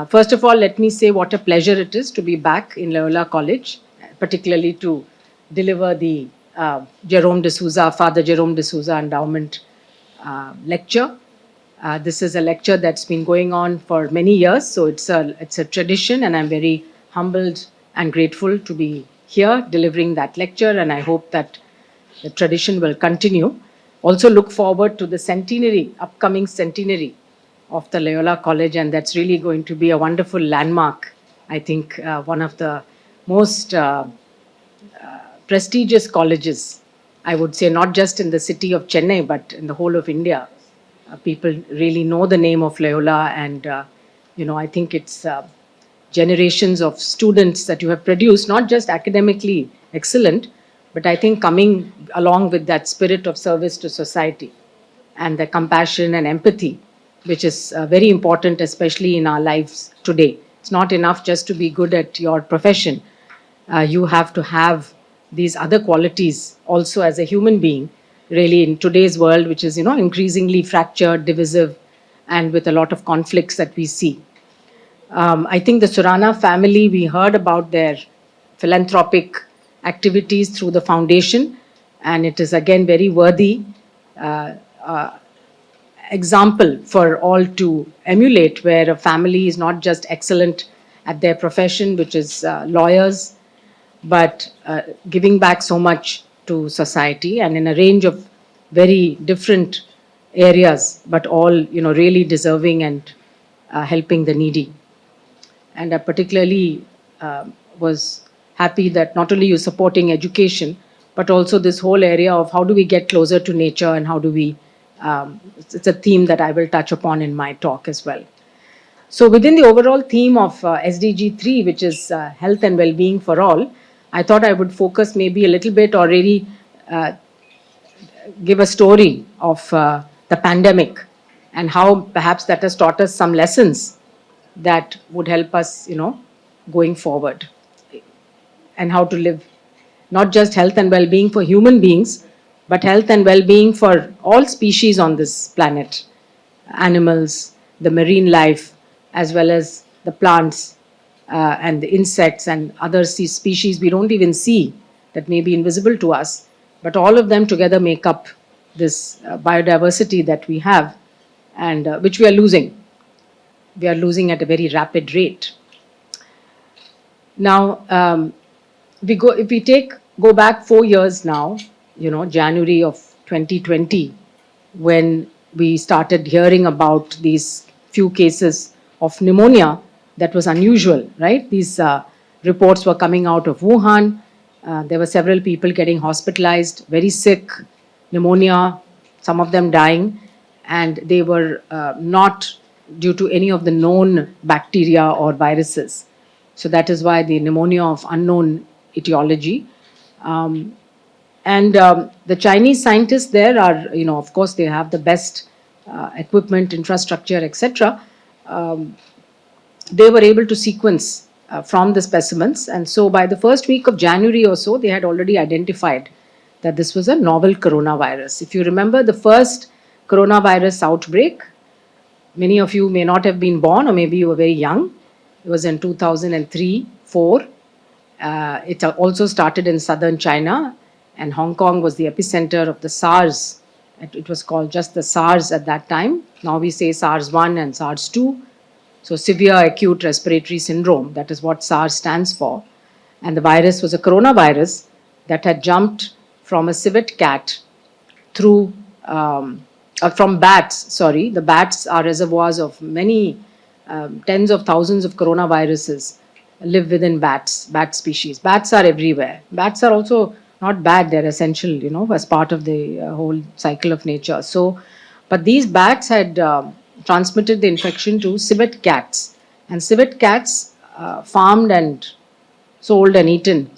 First of all, let me say what a pleasure it is to be back in Loyola College, particularly to deliver the Jerome D'Souza, Father Jerome D'Souza Endowment lecture. This is a lecture that's been going on for many years, so it's a tradition, and I'm very humbled and grateful to be here delivering that lecture, and I hope that the tradition will continue. Also look forward to the centenary, upcoming centenary of the Loyola College, and that's really going to be a wonderful landmark. I think one of the most prestigious colleges, I would say, not just in the city of Chennai, but in the whole of India. People really know the name of Loyola, and I think it's generations of students that you have produced, not just academically excellent, but I think coming along with that spirit of service to society and the compassion and empathy, which is very important, especially in our lives today. It's not enough just to be good at your profession. You have to have these other qualities also as a human being, really, in today's world, which is, increasingly fractured, divisive, and with a lot of conflicts that we see. I think the Surana family, we heard about their philanthropic activities through the foundation, and it is again very worthy example for all to emulate, where a family is not just excellent at their profession, which is lawyers, but giving back so much to society and in a range of very different areas, but all really deserving and helping the needy. And I particularly was happy that not only you're supporting education, but also this whole area of how do we get closer to nature, and how do we, it's a theme that I will touch upon in my talk as well. So within the overall theme of SDG 3, which is health and well-being for all, I thought I would focus maybe a little bit, or really give a story of the pandemic and how perhaps that has taught us some lessons that would help us, going forward, and how to live not just health and well-being for human beings, but health and well-being for all species on this planet, animals, the marine life, as well as the plants and the insects and other species we don't even see, that may be invisible to us, but all of them together make up this biodiversity that we have, and which we are losing. We are losing at a very rapid rate. Now, if we go back 4 years now, January of 2020, when we started hearing about these few cases of pneumonia, that was unusual, right? These reports were coming out of Wuhan. There were several people getting hospitalized, very sick, pneumonia, some of them dying, and they were not due to any of the known bacteria or viruses. So that is why the pneumonia of unknown etiology. The Chinese scientists there are, of course, they have the best equipment, infrastructure, etc. They were able to sequence from the specimens. And so by the first week of January or so, they had already identified that this was a novel coronavirus. If you remember the first coronavirus outbreak, many of you may not have been born, or maybe you were very young. It was in 2003-04. It also started in southern China, and Hong Kong was the epicenter of the SARS. It was called just the SARS at that time. Now we say SARS-1 and SARS-2. So severe acute respiratory syndrome, that is what SARS stands for. And the virus was a coronavirus that had jumped from a civet cat through, from bats, sorry. The bats are reservoirs of many tens of thousands of coronaviruses live within bats, bat species. Bats are everywhere. Bats are also not bad, they're essential, as part of the whole cycle of nature. So, but these bats had transmitted the infection to civet cats. And civet cats farmed and sold and eaten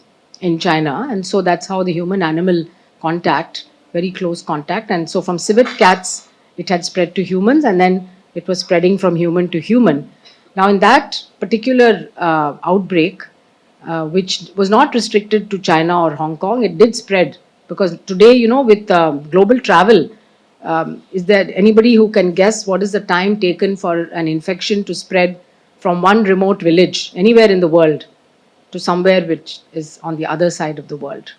in China. And so that's how the human-animal contact, very close contact. And so from civet cats, it had spread to humans, and then it was spreading from human to human. Now, in that particular outbreak, which was not restricted to China or Hong Kong, it did spread. Because today, with global travel, is there anybody who can guess what is the time taken for an infection to spread from one remote village anywhere in the world to somewhere which is on the other side of the world?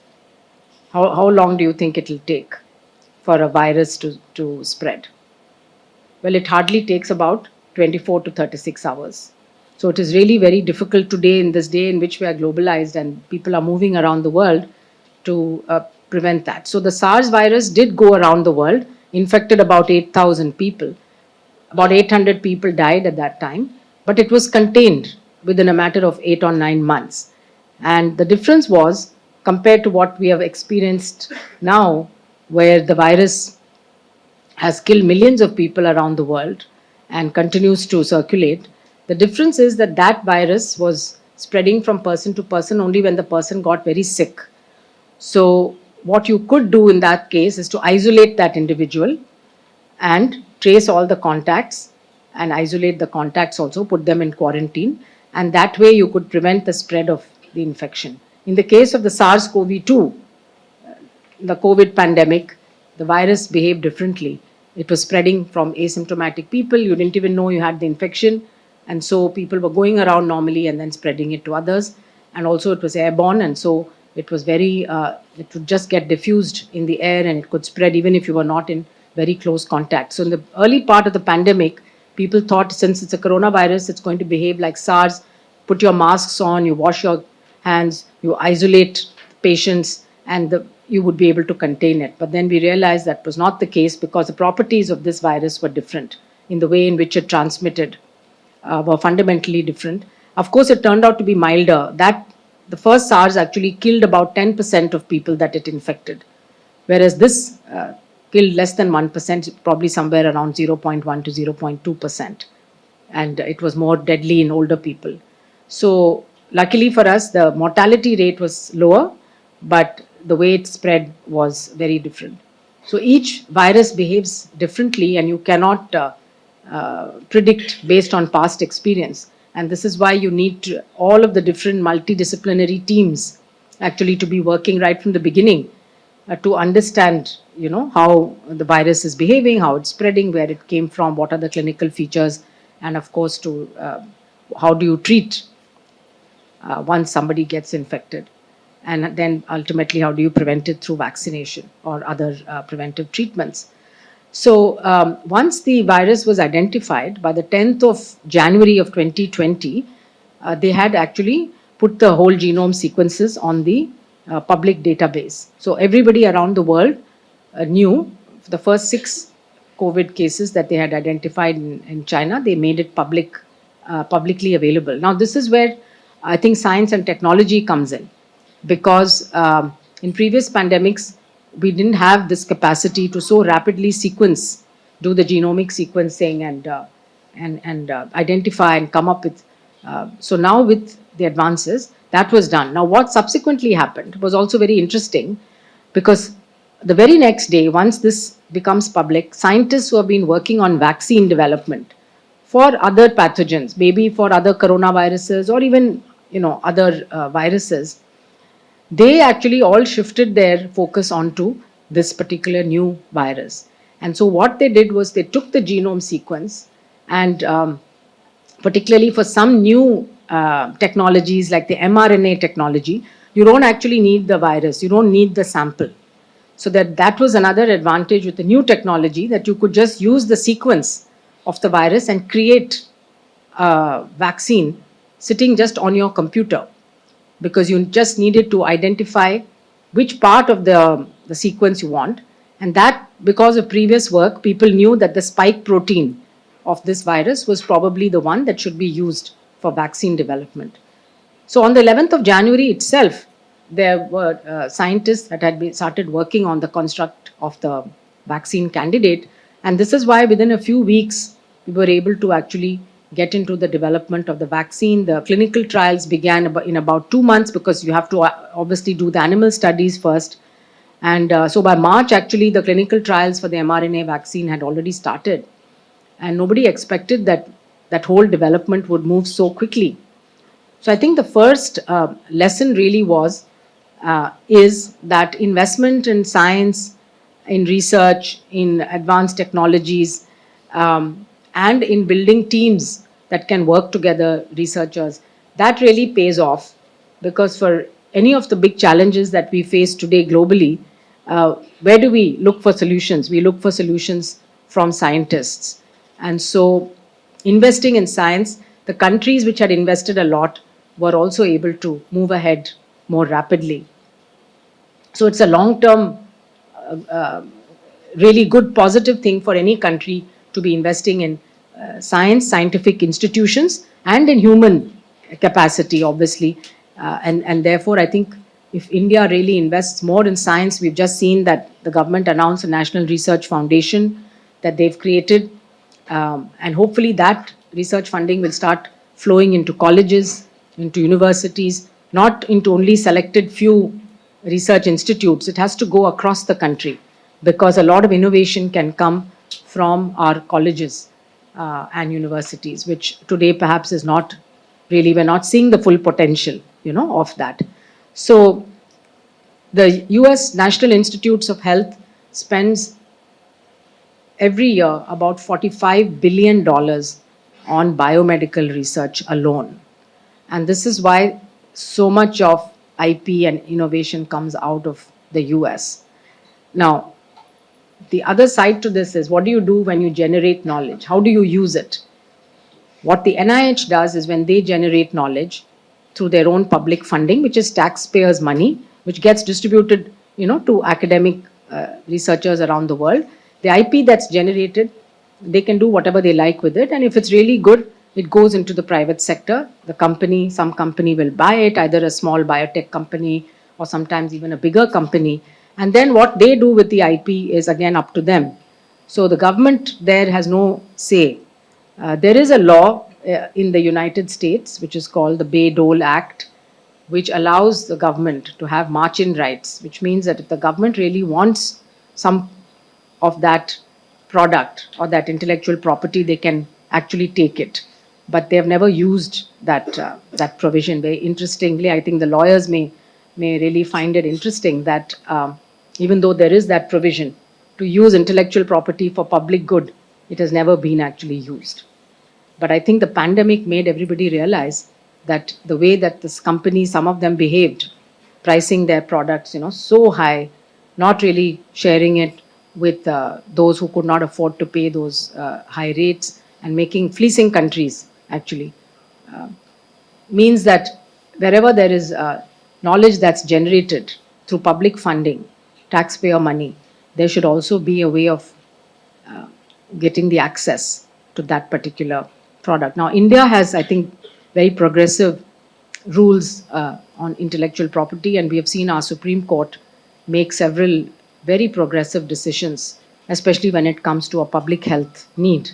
How long do you think it will take for a virus to spread? Well, it hardly takes about 24 to 36 hours. So it is really very difficult today, in this day in which we are globalized and people are moving around the world, to prevent that. So the SARS virus did go around the world, infected about 8,000 people. About 800 people died at that time, but it was contained within a matter of 8 or 9 months. And the difference was, compared to what we have experienced now, where the virus has killed millions of people around the world and continues to circulate, the difference is that that virus was spreading from person to person only when the person got very sick. So what you could do in that case is to isolate that individual and trace all the contacts and isolate the contacts also, put them in quarantine, and that way you could prevent the spread of the infection. In the case of the SARS-CoV-2, the COVID pandemic, the virus behaved differently. It was spreading from asymptomatic people. You didn't even know you had the infection. And so people were going around normally and then spreading it to others. And also it was airborne. And so it was it would just get diffused in the air and it could spread even if you were not in very close contact. So in the early part of the pandemic, people thought since it's a coronavirus, it's going to behave like SARS. Put your masks on, you wash your hands, you isolate patients, and you would be able to contain it. But then we realized that was not the case because the properties of this virus were different in the way in which it transmitted were fundamentally different. Of course, it turned out to be milder. That the first SARS actually killed about 10% of people that it infected, whereas this killed less than 1%, probably somewhere around 0.1 to 0.2%. And it was more deadly in older people. So luckily for us, the mortality rate was lower, but the way it spread was very different. So each virus behaves differently and you cannot predict based on past experience. And this is why you need all of the different multidisciplinary teams actually to be working right from the beginning to understand, how the virus is behaving, how it's spreading, where it came from, what are the clinical features, and of course to how do you treat once somebody gets infected. And then ultimately, how do you prevent it through vaccination or other preventive treatments? So once the virus was identified, by the 10th of January of 2020, they had actually put the whole genome sequences on the public database. So everybody around the world knew the first 6 COVID cases that they had identified in China, they made it publicly available. Now, this is where I think science and technology comes in, because in previous pandemics, we didn't have this capacity to so rapidly do the genomic sequencing and identify and come up with. So now with the advances, that was done. Now what subsequently happened was also very interesting, because the very next day, once this becomes public, scientists who have been working on vaccine development for other pathogens, maybe for other coronaviruses or even other viruses, they actually all shifted their focus onto this particular new virus. And so what they did was they took the genome sequence and particularly for some new technologies like the mRNA technology, you don't actually need the virus, you don't need the sample. So that was another advantage with the new technology, that you could just use the sequence of the virus and create a vaccine sitting just on your computer, because you just needed to identify which part of the sequence you want. And that, because of previous work, people knew that the spike protein of this virus was probably the one that should be used for vaccine development. So on the 11th of January itself, there were scientists that had started working on the construct of the vaccine candidate. And this is why within a few weeks, we were able to actually get into the development of the vaccine. The clinical trials began in about 2 months, because you have to obviously do the animal studies first. And so by March, actually, the clinical trials for the mRNA vaccine had already started. And nobody expected that that whole development would move so quickly. So I think the first lesson really is that investment in science, in research, in advanced technologies, and in building teams that can work together, researchers, that really pays off. Because for any of the big challenges that we face today globally, where do we look for solutions? We look for solutions from scientists. And so, investing in science, the countries which had invested a lot were also able to move ahead more rapidly. So, it's a long term, really good, positive thing for any country to be investing in science, scientific institutions, and in human capacity, obviously. And therefore, I think if India really invests more in science, we've just seen that the government announced a National Research Foundation that they've created. And hopefully, that research funding will start flowing into colleges, into universities, not into only selected few research institutes. It has to go across the country because a lot of innovation can come from our colleges and universities, which today perhaps is not really, we're not seeing the full potential, of that. So the US National Institutes of Health spends every year about $45 billion on biomedical research alone. And this is why so much of IP and innovation comes out of the US. Now, the other side to this is, what do you do when you generate knowledge? How do you use it? What the NIH does is, when they generate knowledge through their own public funding, which is taxpayers' money, which gets distributed, to academic researchers around the world, the IP that's generated, they can do whatever they like with it. And if it's really good, it goes into the private sector. Some company will buy it, either a small biotech company or sometimes even a bigger company. And then what they do with the IP is again up to them. So the government there has no say. There is a law in the United States, which is called the Bayh-Dole Act, which allows the government to have march-in rights, which means that if the government really wants some of that product or that intellectual property, they can actually take it. But they have never used that provision. Very interestingly, I think the lawyers may really find it interesting that even though there is that provision to use intellectual property for public good, it has never been actually used. But I think the pandemic made everybody realize that the way that this company, some of them behaved, pricing their products, so high, not really sharing it with those who could not afford to pay those high rates, and fleecing countries actually, means that wherever there is knowledge that's generated through public funding, taxpayer money, there should also be a way of getting the access to that particular product. Now, India has, I think, very progressive rules on intellectual property, and we have seen our Supreme Court make several very progressive decisions, especially when it comes to a public health need.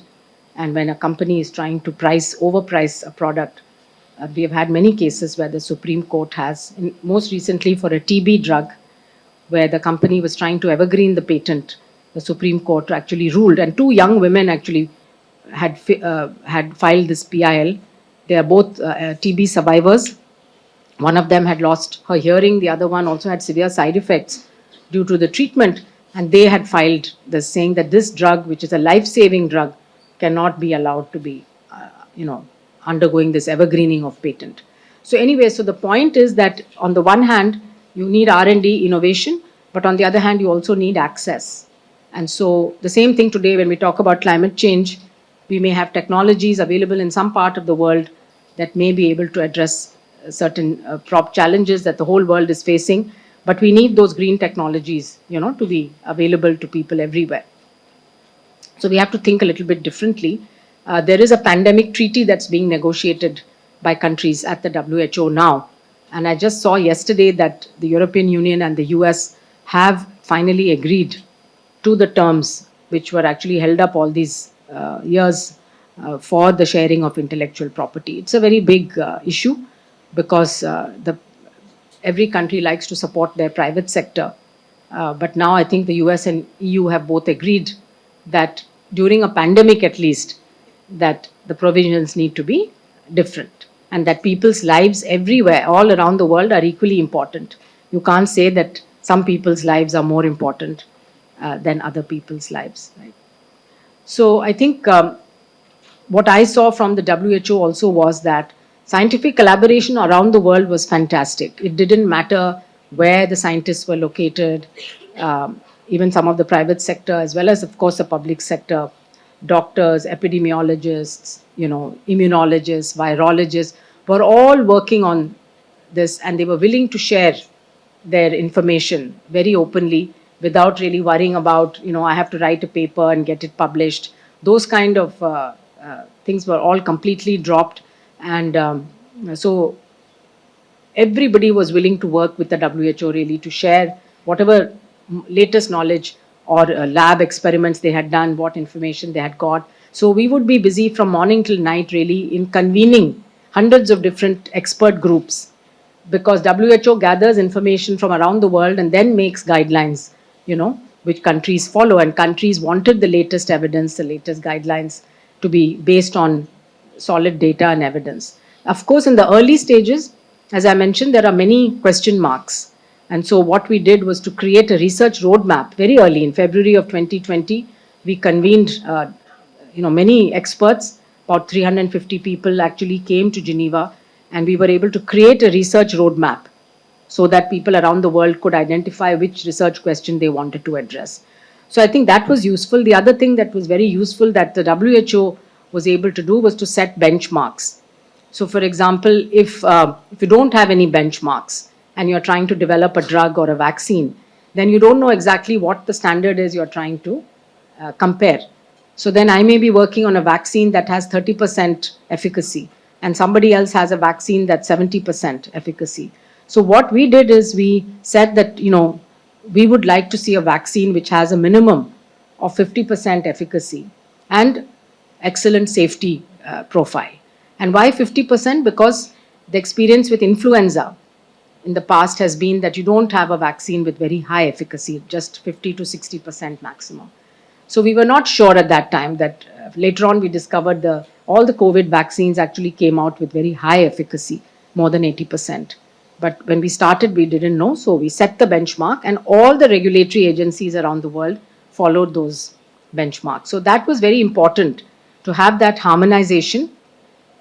And when a company is trying to overprice a product, we have had many cases where the Supreme Court has, most recently for a TB drug, where the company was trying to evergreen the patent, the Supreme Court actually ruled, and two young women actually had filed this PIL. They are both TB survivors. One of them had lost her hearing. The other one also had severe side effects due to the treatment. And they had filed this, saying that this drug, which is a life-saving drug, cannot be allowed to be, undergoing this evergreening of patent. So anyway, so the point is that on the one hand, you need R&D innovation, but on the other hand, you also need access. And so the same thing today when we talk about climate change, we may have technologies available in some part of the world that may be able to address certain challenges that the whole world is facing, but we need those green technologies, to be available to people everywhere. So we have to think a little bit differently. There is a pandemic treaty that's being negotiated by countries at the WHO now. And I just saw yesterday that the European Union and the US have finally agreed to the terms which were actually held up all these years for the sharing of intellectual property. It's a very big issue because every country likes to support their private sector. But now I think the US and EU have both agreed that during a pandemic at least, that the provisions need to be different, and that people's lives everywhere, all around the world, are equally important. You can't say that some people's lives are more important than other people's lives. Right? So I think what I saw from the WHO also was that scientific collaboration around the world was fantastic. It didn't matter where the scientists were located, even some of the private sector, as well as, of course, the public sector, doctors, epidemiologists, immunologists, virologists, were all working on this, and they were willing to share their information very openly without really worrying about, I have to write a paper and get it published. Those kind of things were all completely dropped. And so everybody was willing to work with the WHO really to share whatever latest knowledge or lab experiments they had done, what information they had got. So we would be busy from morning till night really in convening hundreds of different expert groups, because WHO gathers information from around the world and then makes guidelines, which countries follow. And countries wanted the latest evidence, the latest guidelines to be based on solid data and evidence. Of course, in the early stages, as I mentioned, there are many question marks. And so what we did was to create a research roadmap very early. In February of 2020, we convened many experts, about 350 people actually came to Geneva, and we were able to create a research roadmap so that people around the world could identify which research question they wanted to address. So I think that was useful. The other thing that was very useful that the WHO was able to do was to set benchmarks. So for example, if you don't have any benchmarks and you're trying to develop a drug or a vaccine, then you don't know exactly what the standard is you're trying to compare. So then I may be working on a vaccine that has 30% efficacy, and somebody else has a vaccine that's 70% efficacy. So what we did is we said that, we would like to see a vaccine which has a minimum of 50% efficacy and excellent safety profile. And why 50%? Because the experience with influenza in the past has been that you don't have a vaccine with very high efficacy, just 50 to 60% maximum. So we were not sure at that time that later on we discovered all the COVID vaccines actually came out with very high efficacy, more than 80%. But when we started, we didn't know. So we set the benchmark, and all the regulatory agencies around the world followed those benchmarks. So that was very important to have that harmonization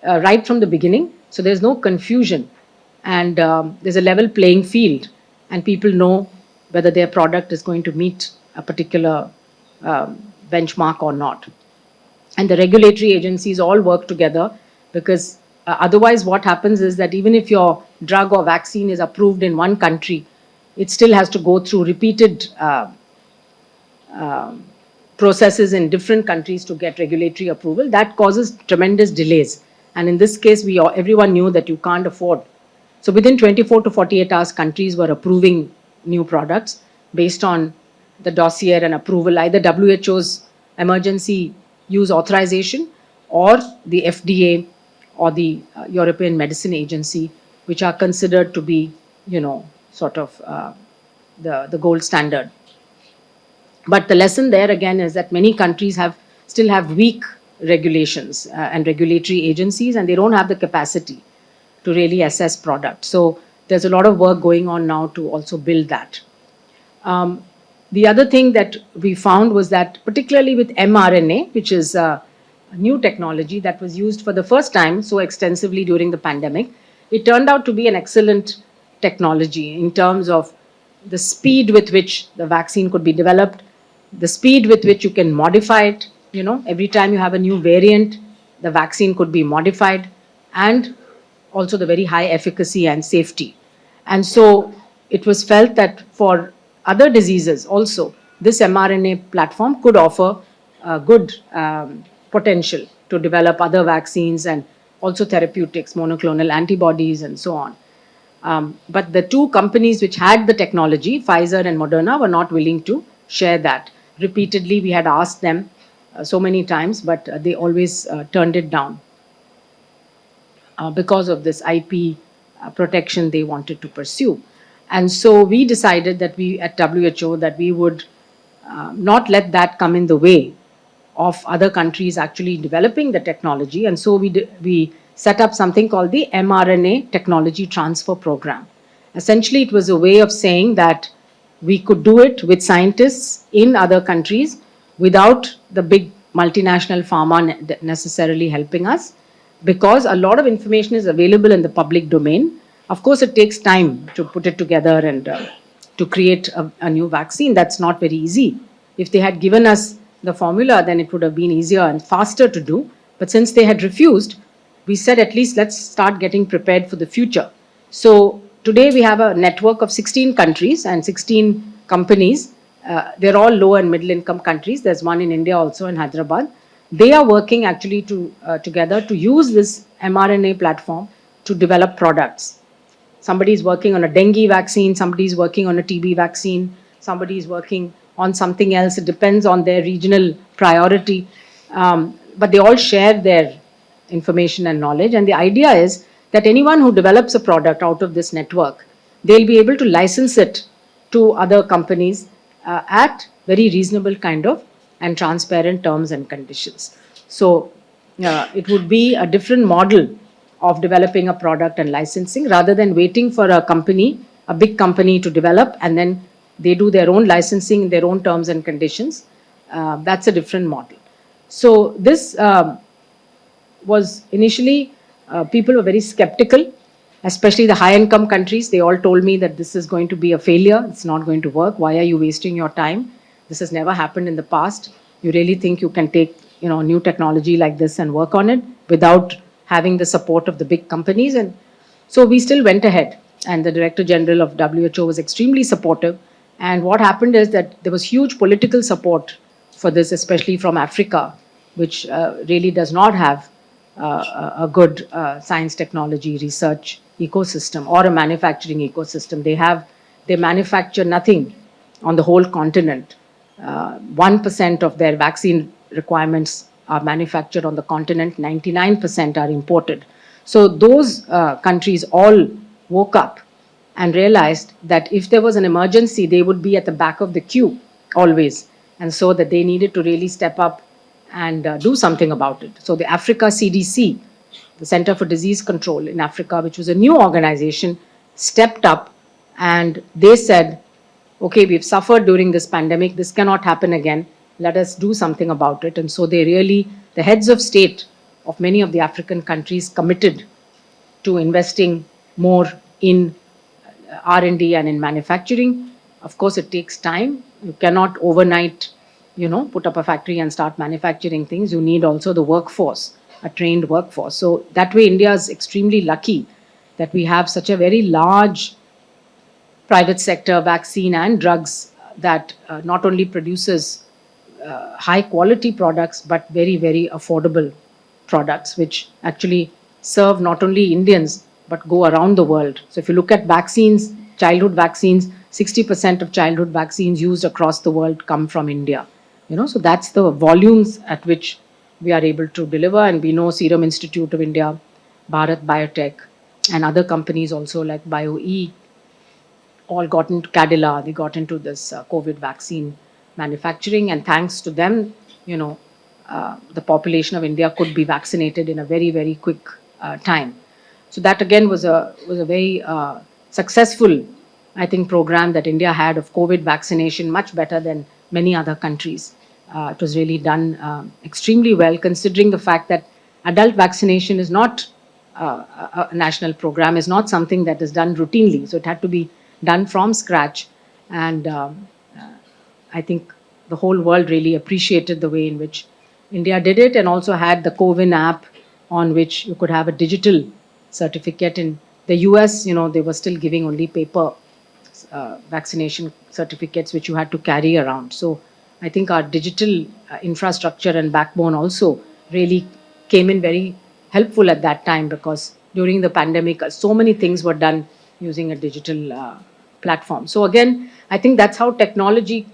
right from the beginning. So there's no confusion, and there's a level playing field, and people know whether their product is going to meet a particular benchmark or not. And the regulatory agencies all work together, because otherwise what happens is that even if your drug or vaccine is approved in one country, it still has to go through repeated processes in different countries to get regulatory approval. That causes tremendous delays. And in this case, everyone knew that you can't afford. So within 24 to 48 hours, countries were approving new products based on the dossier and approval, either WHO's emergency use authorization or the FDA or the European Medicine Agency, which are considered to be, sort of the gold standard. But the lesson there again is that many countries still have weak regulations and regulatory agencies, and they don't have the capacity to really assess products. So there's a lot of work going on now to also build that. The other thing that we found was that particularly with mRNA, which is a new technology that was used for the first time so extensively during the pandemic, it turned out to be an excellent technology in terms of the speed with which the vaccine could be developed, the speed with which you can modify it. Every time you have a new variant, the vaccine could be modified, and also the very high efficacy and safety. And so it was felt that for other diseases also, this mRNA platform could offer good potential to develop other vaccines and also therapeutics, monoclonal antibodies, and so on. But the two companies which had the technology, Pfizer and Moderna, were not willing to share that. Repeatedly, we had asked them so many times, but they always turned it down because of this IP protection they wanted to pursue. And so we decided that we at WHO that we would not let that come in the way of other countries actually developing the technology. And so we set up something called the mRNA Technology Transfer Program. Essentially, it was a way of saying that we could do it with scientists in other countries without the big multinational pharma necessarily helping us, because a lot of information is available in the public domain. Of course, it takes time to put it together and to create a new vaccine. That's not very easy. If they had given us the formula, then it would have been easier and faster to do. But since they had refused, we said at least let's start getting prepared for the future. So today we have a network of 16 countries and 16 companies. They're all low and middle income countries. There's one in India also, in Hyderabad. They are working actually together to use this mRNA platform to develop products. Somebody is working on a dengue vaccine, somebody is working on a TB vaccine, somebody is working on something else. It depends on their regional priority. But they all share their information and knowledge. And the idea is that anyone who develops a product out of this network, they'll be able to license it to other companies at very reasonable kind of and transparent terms and conditions. So it would be a different model of developing a product and licensing, rather than waiting for a company, a big company, to develop and then they do their own licensing in their own terms and conditions. That's a different model. So this was initially, people were very skeptical, especially the high income countries. They all told me that this is going to be a failure. It's not going to work. Why are you wasting your time? This has never happened in the past. You really think you can take, new technology like this and work on it without having the support of the big companies? And so we still went ahead, and the Director General of WHO was extremely supportive. And what happened is that there was huge political support for this, especially from Africa, which really does not have a good science technology research ecosystem or a manufacturing ecosystem. They manufacture nothing on the whole continent. 1% of their vaccine requirements are manufactured on the continent, 99% are imported. So those countries all woke up and realized that if there was an emergency, they would be at the back of the queue always. And so that they needed to really step up and do something about it. So the Africa CDC, the Center for Disease Control in Africa, which was a new organization, stepped up and they said, okay, we've suffered during this pandemic, this cannot happen again, let us do something about it. And so the heads of state of many of the African countries committed to investing more in R&D and in manufacturing. Of course, it takes time. You cannot overnight, put up a factory and start manufacturing things. You need also the workforce, a trained workforce. So that way, India is extremely lucky that we have such a very large private sector vaccine and drugs that not only produces high quality products, but very, very affordable products, which actually serve not only Indians, but go around the world. So if you look at vaccines, childhood vaccines, 60% of childhood vaccines used across the world come from India. So that's the volumes at which we are able to deliver. And we know Serum Institute of India, Bharat Biotech, and other companies also like BioE all got into Cadila, they got into this COVID vaccine manufacturing. And thanks to them, the population of India could be vaccinated in a very, very quick time. So that again was a very successful, I think, program that India had of COVID vaccination, much better than many other countries. It was really done extremely well, considering the fact that adult vaccination is not a national program, is not something that is done routinely. So it had to be done from scratch. And I think the whole world really appreciated the way in which India did it, and also had the CoWIN app on which you could have a digital certificate. In the US, they were still giving only paper vaccination certificates, which you had to carry around. So I think our digital infrastructure and backbone also really came in very helpful at that time, because during the pandemic, so many things were done using a digital platform. So again, I think that's how technology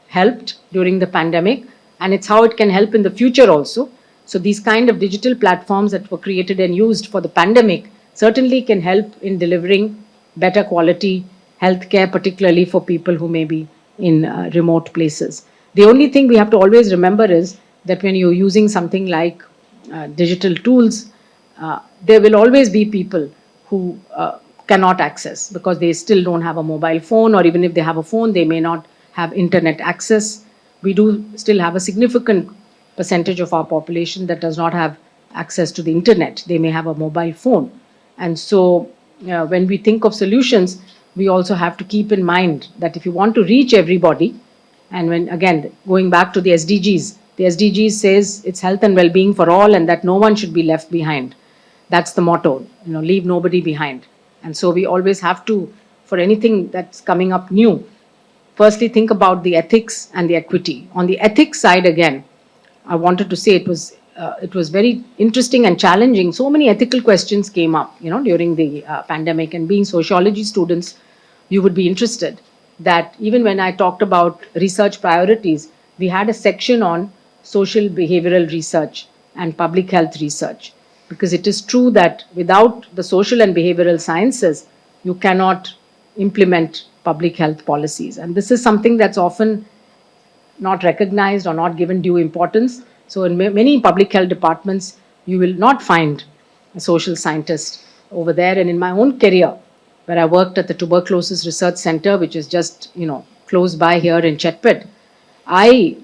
helped during the pandemic, and it's how it can help in the future also. So these kind of digital platforms that were created and used for the pandemic certainly can help in delivering better quality healthcare, particularly for people who may be in remote places. The only thing we have to always remember is that when you're using something like digital tools, there will always be people who cannot access, because they still don't have a mobile phone, or even if they have a phone, they may not have internet access. We do still have a significant percentage of our population that does not have access to the internet. They may have a mobile phone. And so when we think of solutions, we also have to keep in mind that if you want to reach everybody, and when again going back to the SDGs says it's health and well-being for all, and that no one should be left behind. That's the motto, leave nobody behind. And so we always have to, for anything that's coming up new, firstly think about the ethics and the equity. On the ethics side, again, I wanted to say it was very interesting and challenging. So many ethical questions came up, during the pandemic. And being sociology students, you would be interested that even when I talked about research priorities, we had a section on social behavioral research and public health research. Because it is true that without the social and behavioral sciences, you cannot implement public health policies. And this is something that's often not recognized or not given due importance. So in many public health departments, you will not find a social scientist over there. And in my own career, where I worked at the Tuberculosis Research Center, which is just, close by here in Chetpet, I,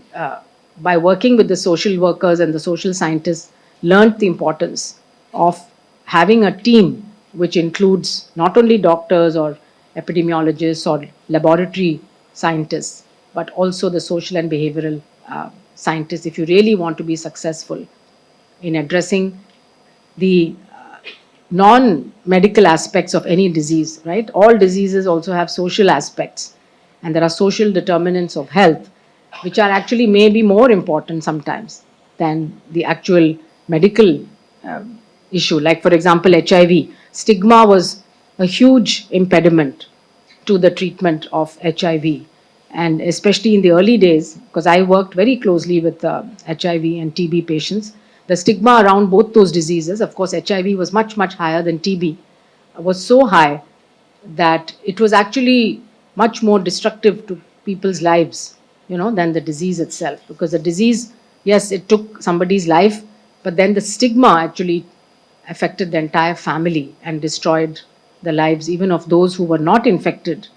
by working with the social workers and the social scientists, learned the importance of having a team which includes not only doctors or epidemiologists or laboratory scientists, but also the social and behavioral scientists, if you really want to be successful in addressing the non-medical aspects of any disease, right? All diseases also have social aspects, and there are social determinants of health, which are actually maybe more important sometimes than the actual medical issue. Like, for example, HIV. Stigma was a huge impediment to the treatment of HIV. And especially in the early days, because I worked very closely with HIV and TB patients, the stigma around both those diseases, of course, HIV was much, much higher than TB, was so high that it was actually much more destructive to people's lives, than the disease itself. Because the disease, yes, it took somebody's life, but then the stigma actually affected the entire family and destroyed the lives even of those who were not infected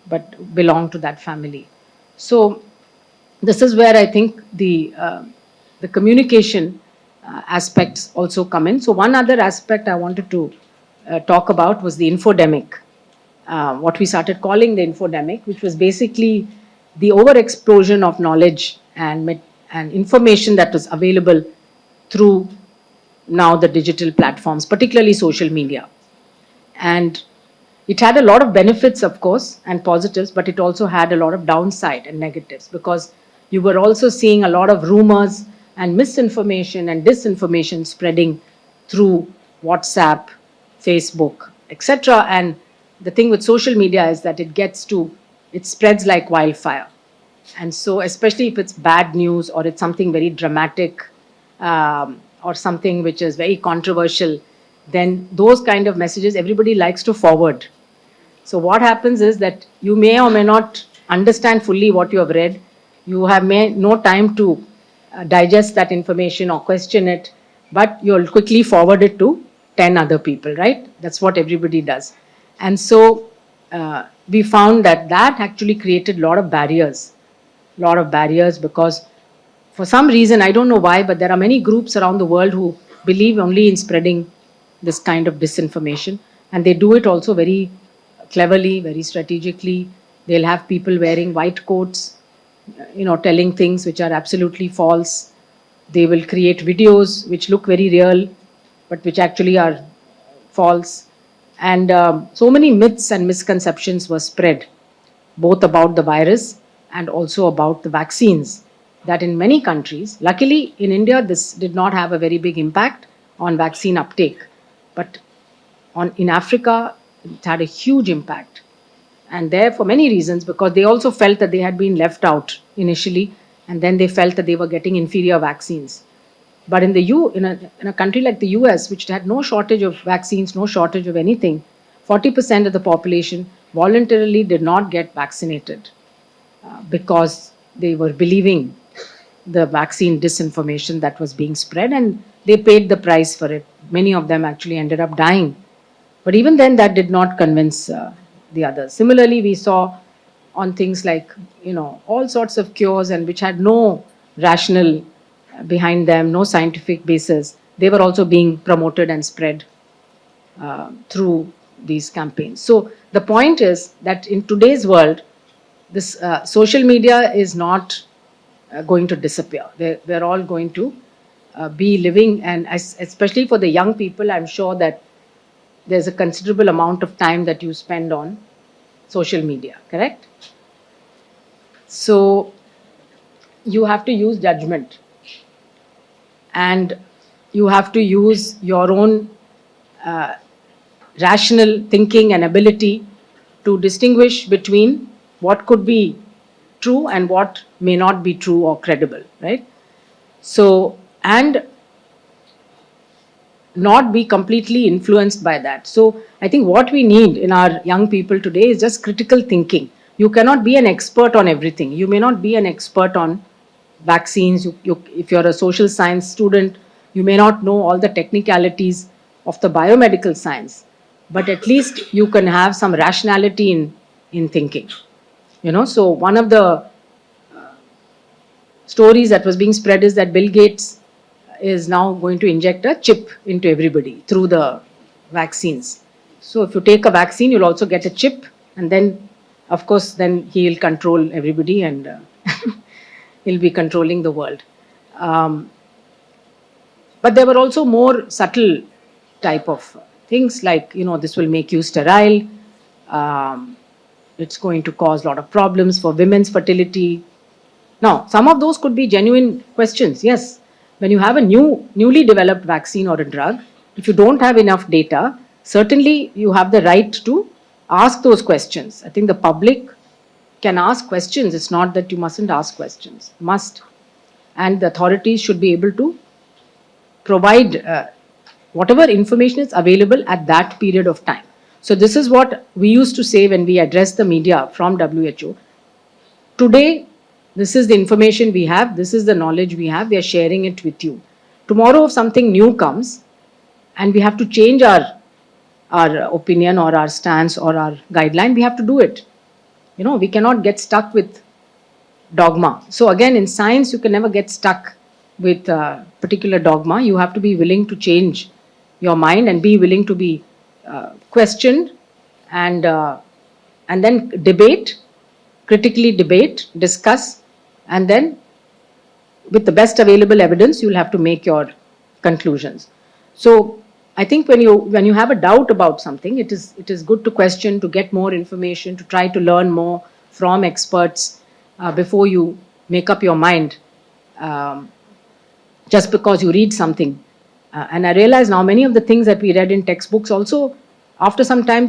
but belonged to that family. So this is where I think the communication aspects also come in. So one other aspect I wanted to talk about was the infodemic, what we started calling the infodemic, which was basically the overexplosion of knowledge and information that was available through now the digital platforms, particularly social media. And it had a lot of benefits, of course, and positives, but it also had a lot of downside and negatives, because you were also seeing a lot of rumors and misinformation and disinformation spreading through WhatsApp, Facebook, etc. And the thing with social media is that it spreads like wildfire. And so, especially if it's bad news or it's something very dramatic or something which is very controversial, then those kind of messages everybody likes to forward. So what happens is that you may or may not understand fully what you have read. You have no time to digest that information or question it, but you'll quickly forward it to 10 other people, right? That's what everybody does. And so we found that actually created a lot of barriers because for some reason, I don't know why, but there are many groups around the world who believe only in spreading this kind of disinformation. And they do it also very cleverly, very strategically. They'll have people wearing white coats, telling things which are absolutely false. They will create videos which look very real, but which actually are false. And so many myths and misconceptions were spread, both about the virus and also about the vaccines, that in many countries, luckily in India, this did not have a very big impact on vaccine uptake. But in Africa, it had a huge impact. And there for many reasons, because they also felt that they had been left out initially, and then they felt that they were getting inferior vaccines. But in a country like the US, which had no shortage of vaccines, no shortage of anything, 40% of the population voluntarily did not get vaccinated because they were believing the vaccine disinformation that was being spread, and they paid the price for it. Many of them actually ended up dying. But even then, that did not convince the others. Similarly, we saw on things like, all sorts of cures and which had no rational behind them, no scientific basis, they were also being promoted and spread through these campaigns. So the point is that in today's world, this social media is not going to disappear. They're all going to be living, and especially for the young people, I'm sure that there's a considerable amount of time that you spend on social media, correct? So you have to use judgment, and you have to use your own rational thinking and ability to distinguish between what could be true and what may not be true or credible, right? So, and not be completely influenced by that. So, I think what we need in our young people today is just critical thinking. You cannot be an expert on everything. You may not be an expert on vaccines. If you're a social science student, you may not know all the technicalities of the biomedical science, but at least you can have some rationality in thinking. So one of the stories that was being spread is that Bill Gates is now going to inject a chip into everybody through the vaccines. So if you take a vaccine, you'll also get a chip, and then, of course, then he'll control everybody, and he'll be controlling the world. But there were also more subtle type of things like, this will make you sterile. It's going to cause a lot of problems for women's fertility. Now, some of those could be genuine questions. Yes, when you have a newly developed vaccine or a drug, if you don't have enough data, certainly you have the right to ask those questions. I think the public can ask questions. It's not that you mustn't ask questions. Must. And the authorities should be able to provide whatever information is available at that period of time. So this is what we used to say when we addressed the media from WHO. Today, this is the information we have, this is the knowledge we have, we are sharing it with you. Tomorrow, if something new comes and we have to change our opinion or our stance or our guideline, we have to do it. We cannot get stuck with dogma. So again, in science, you can never get stuck with a particular dogma. You have to be willing to change your mind and be willing to be questioned and then debate, critically debate, discuss, and then with the best available evidence, you'll have to make your conclusions. So I think when you have a doubt about something, it is good to question, to get more information, to try to learn more from experts before you make up your mind just because you read something. And I realize now many of the things that we read in textbooks also, after some time,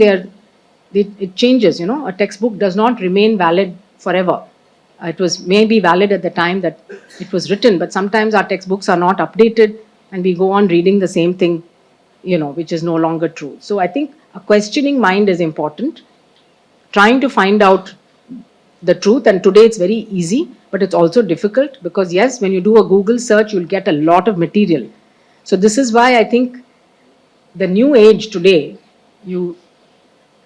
it changes. A textbook does not remain valid forever. It was maybe valid at the time that it was written, but sometimes our textbooks are not updated and we go on reading the same thing, which is no longer true. So I think a questioning mind is important, trying to find out the truth. And today it's very easy, but it's also difficult because, yes, when you do a Google search, you'll get a lot of material. So this is why I think the new age today,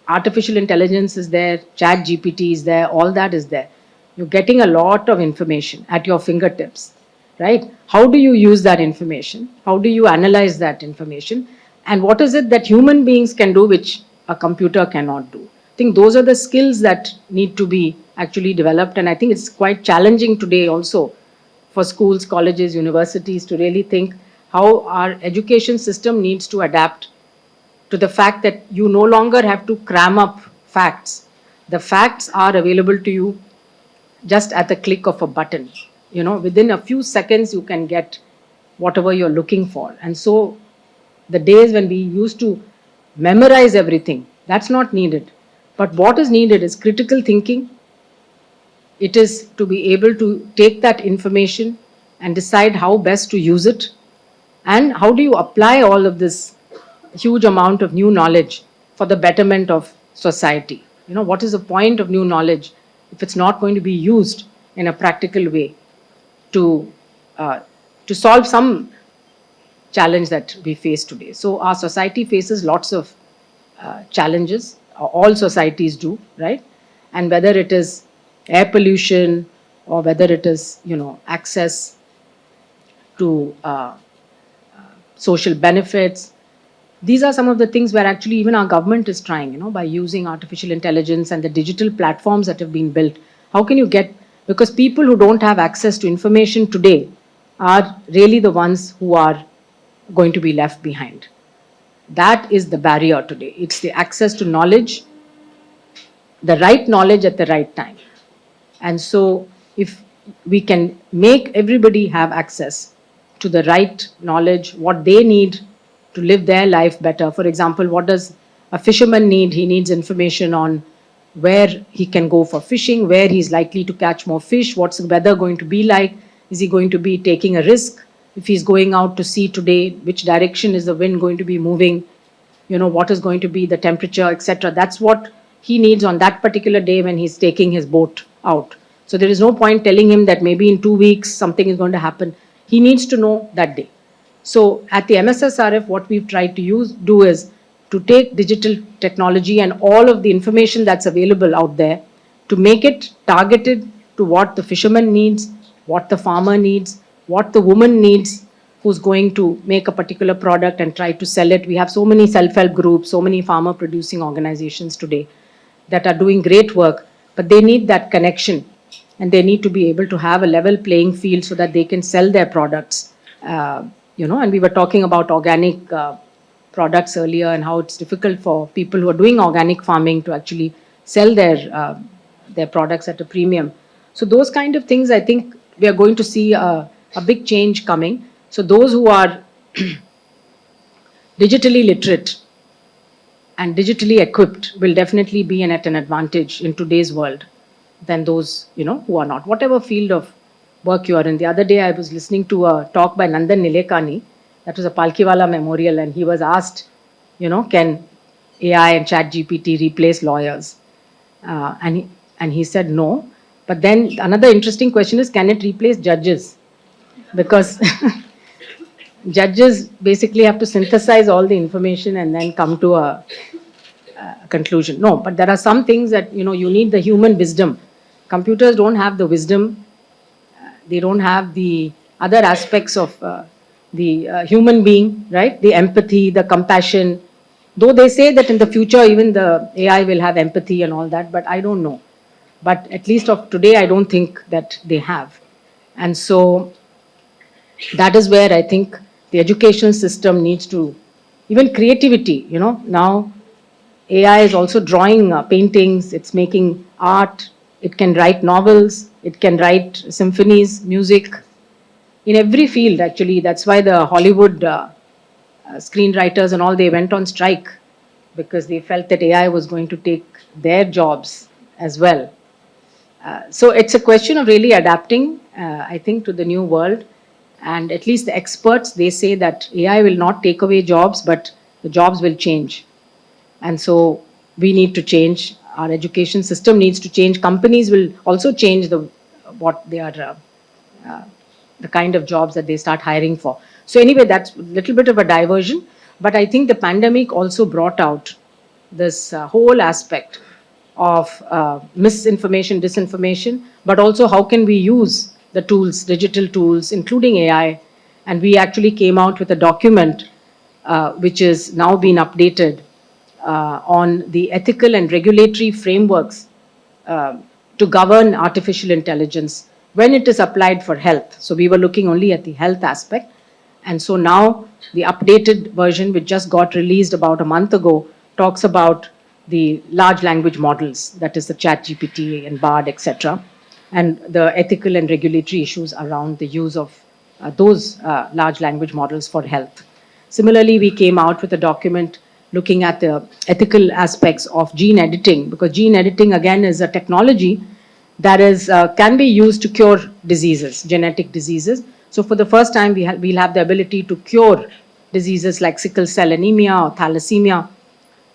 artificial intelligence is there, Chat GPT is there, all that is there. You're getting a lot of information at your fingertips, right? How do you use that information? How do you analyze that information? And what is it that human beings can do which a computer cannot do? I think those are the skills that need to be actually developed. And I think it's quite challenging today also for schools, colleges, universities to really think how our education system needs to adapt to the fact that you no longer have to cram up facts. The facts are available to you just at the click of a button. Within a few seconds, you can get whatever you're looking for. And so the days when we used to memorize everything, that's not needed. But what is needed is critical thinking. It is to be able to take that information and decide how best to use it. And how do you apply all of this huge amount of new knowledge for the betterment of society? What is the point of new knowledge if it's not going to be used in a practical way to solve some challenge that we face today? So our society faces lots of challenges. All societies do, right? And whether it is air pollution or whether it is, access to social benefits. These are some of the things where actually even our government is trying, by using artificial intelligence and the digital platforms that have been built. How can you get, because people who don't have access to information today are really the ones who are going to be left behind. That is the barrier today. It's the access to knowledge, the right knowledge at the right time. And so if we can make everybody have access to the right knowledge, what they need to live their life better. For example, what does a fisherman need? He needs information on where he can go for fishing, where he's likely to catch more fish, what's the weather going to be like, is he going to be taking a risk? If he's going out to sea today, which direction is the wind going to be moving? What is going to be the temperature, etc. That's what he needs on that particular day when he's taking his boat out. So there is no point telling him that maybe in 2 weeks something is going to happen. He needs to know that day. So at the MSSRF, what we've tried to do is to take digital technology and all of the information that's available out there to make it targeted to what the fisherman needs, what the farmer needs, what the woman needs, who's going to make a particular product and try to sell it. We have so many self-help groups, so many farmer producing organizations today that are doing great work, but they need that connection and they need to be able to have a level playing field so that they can sell their products. And we were talking about organic products earlier and how it's difficult for people who are doing organic farming to actually sell their products at a premium. So those kind of things, I think we are going to see a big change coming. So those who are digitally literate and digitally equipped will definitely be at an advantage in today's world than those, who are not. Whatever field of work you are in. The other day I was listening to a talk by Nandan Nilekani. That was a Palkiwala memorial, and he was asked, can AI and ChatGPT replace lawyers? And he said no. But then another interesting question is, can it replace judges? Because judges basically have to synthesize all the information and then come to a conclusion. No, but there are some things that, you need the human wisdom. Computers don't have the wisdom. They don't have the other aspects of the human being, right? The empathy, the compassion. Though they say that in the future, even the AI will have empathy and all that, but I don't know. But at least of today, I don't think that they have. And so that is where I think the education system needs to, even creativity, now AI is also drawing paintings, it's making art, it can write novels, it can write symphonies, music, in every field actually. That's why the Hollywood screenwriters and all, they went on strike because they felt that AI was going to take their jobs as well. So it's a question of really adapting, I think, to the new world. And at least the experts, they say that AI will not take away jobs, but the jobs will change. And so we need to change. Our education system needs to change. Companies will also change the kind of jobs that they start hiring for. So anyway, that's a little bit of a diversion. But I think the pandemic also brought out this whole aspect of misinformation, disinformation, but also how can we use the tools, digital tools, including AI. And we actually came out with a document which is now been updated on the ethical and regulatory frameworks to govern artificial intelligence when it is applied for health. So we were looking only at the health aspect. And so now the updated version, which just got released about a month ago, talks about the large language models, that is the ChatGPT and Bard, etc., and the ethical and regulatory issues around the use of those large language models for health. Similarly, we came out with a document looking at the ethical aspects of gene editing, because gene editing, again, is a technology that is can be used to cure diseases, genetic diseases. So for the first time, we'll have the ability to cure diseases like sickle cell anemia or thalassemia.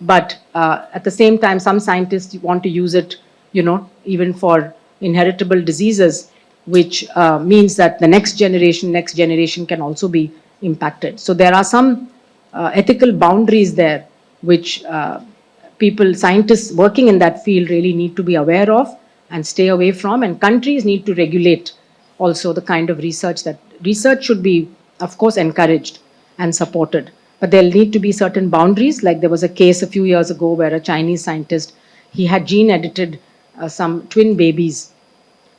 But at the same time, some scientists want to use it, even for inheritable diseases, which means that the next generation can also be impacted. So there are some ethical boundaries there, which scientists working in that field really need to be aware of and stay away from. And countries need to regulate also the kind of research that research should be, of course, encouraged and supported. But there'll need to be certain boundaries. Like there was a case a few years ago where a Chinese scientist, he had gene edited some twin babies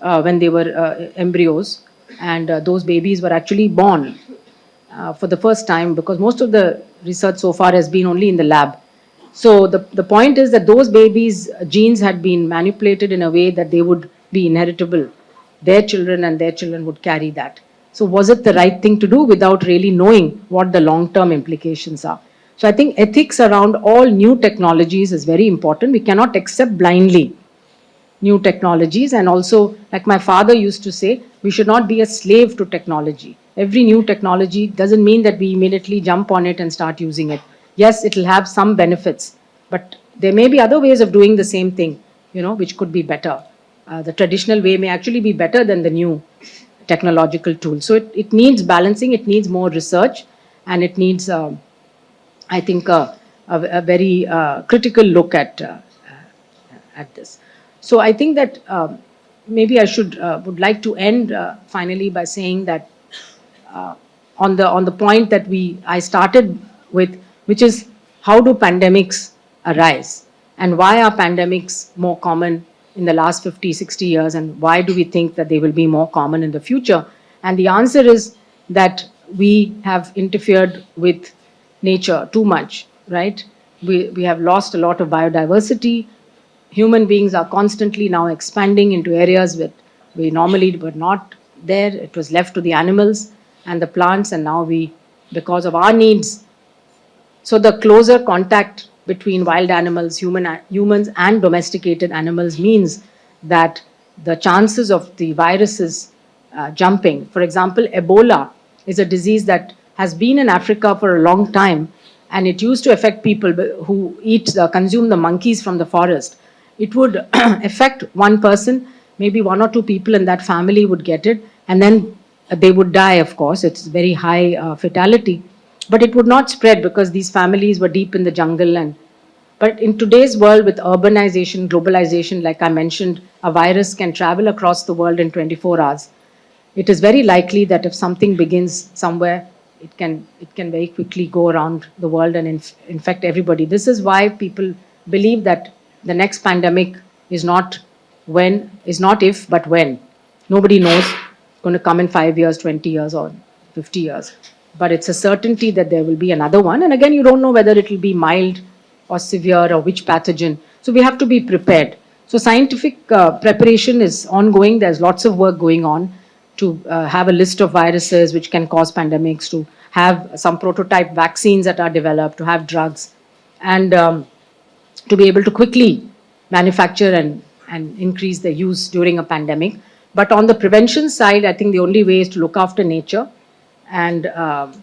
when they were embryos, and those babies were actually born for the first time, because most of the research so far has been only in the lab. So the point is that those babies' genes had been manipulated in a way that they would be inheritable. Their children and their children would carry that. So was it the right thing to do without really knowing what the long-term implications are? So I think ethics around all new technologies is very important. We cannot accept blindly new technologies. And also, like my father used to say, we should not be a slave to technology. Every new technology doesn't mean that we immediately jump on it and start using it. Yes, it will have some benefits, but there may be other ways of doing the same thing, which could be better. The traditional way may actually be better than the new technological tool. So it needs balancing, it needs more research, and it needs, I think, a very critical look at this. So I think that maybe I would like to end finally by saying that on the point that I started with, which is how do pandemics arise, and why are pandemics more common in the last 50, 60 years, and why do we think that they will be more common in the future? And the answer is that we have interfered with nature too much, right? We have lost a lot of biodiversity. Human beings are constantly now expanding into areas that we normally were not there. It was left to the animals and the plants, and now because of our needs. So the closer contact between wild animals, humans and domesticated animals means that the chances of the viruses jumping. For example, Ebola is a disease that has been in Africa for a long time, and it used to affect people who consume the monkeys from the forest. It would affect one person, maybe one or two people in that family would get it, and then they would die, of course. It's very high fatality. But it would not spread because these families were deep in the jungle. But in today's world, with urbanization, globalization, like I mentioned, a virus can travel across the world in 24 hours. It is very likely that if something begins somewhere, it can very quickly go around the world and infect everybody. This is why people believe that the next pandemic is not if, but when. Nobody knows. It's going to come in 5 years, 20 years, or 50 years. But it's a certainty that there will be another one. And again, you don't know whether it will be mild or severe or which pathogen. So we have to be prepared. So scientific preparation is ongoing. There's lots of work going on to have a list of viruses which can cause pandemics, to have some prototype vaccines that are developed, to have drugs, and to be able to quickly manufacture and increase the use during a pandemic. But on the prevention side, I think the only way is to look after nature, and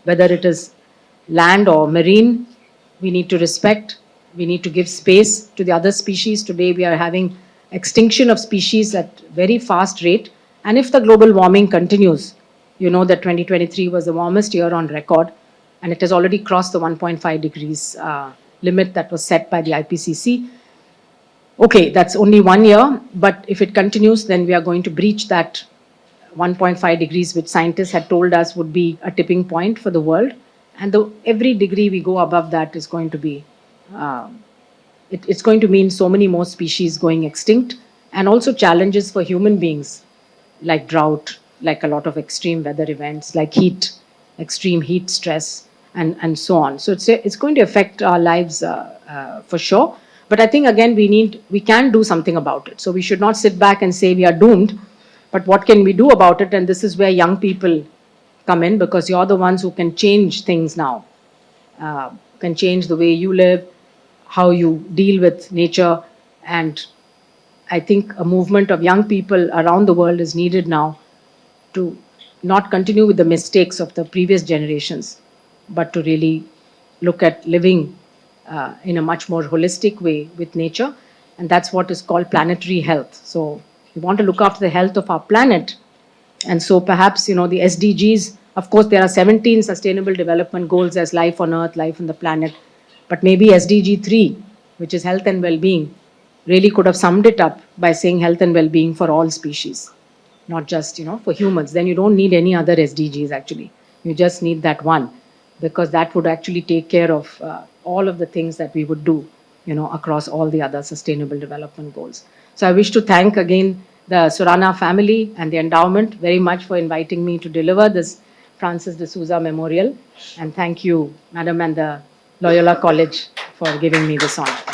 whether it is land or marine, we need to respect, we need to give space to the other species. Today we are having extinction of species at very fast rate, and if the global warming continues, you know that 2023 was the warmest year on record, and it has already crossed the 1.5 degrees limit that was set by the IPCC. Okay, that's only 1 year, but if it continues, then we are going to breach that 1.5 degrees, which scientists had told us would be a tipping point for the world. And every degree we go above that is going to be, it's going to mean so many more species going extinct, and also challenges for human beings, like drought, like a lot of extreme weather events, like heat, extreme heat stress, and so on. So it's going to affect our lives for sure. But I think, again, we can do something about it. So we should not sit back and say we are doomed, but what can we do about it? And this is where young people come in, because you're the ones who can change things now, can change the way you live, how you deal with nature. And I think a movement of young people around the world is needed now to not continue with the mistakes of the previous generations, but to really look at living in a much more holistic way with nature. And that's what is called planetary health. So we want to look after the health of our planet. And so perhaps, the SDGs, of course, there are 17 sustainable development goals. There's life on Earth, life on the planet. But maybe SDG 3, which is health and well-being, really could have summed it up by saying health and well-being for all species. not just, for humans. Then you don't need any other SDGs actually. You just need that one, because that would actually take care of all of the things that we would do, across all the other sustainable development goals. So I wish to thank again the Surana family and the endowment very much for inviting me to deliver this Francis de Souza Memorial. And thank you, Madam, and the Loyola College for giving me this honor.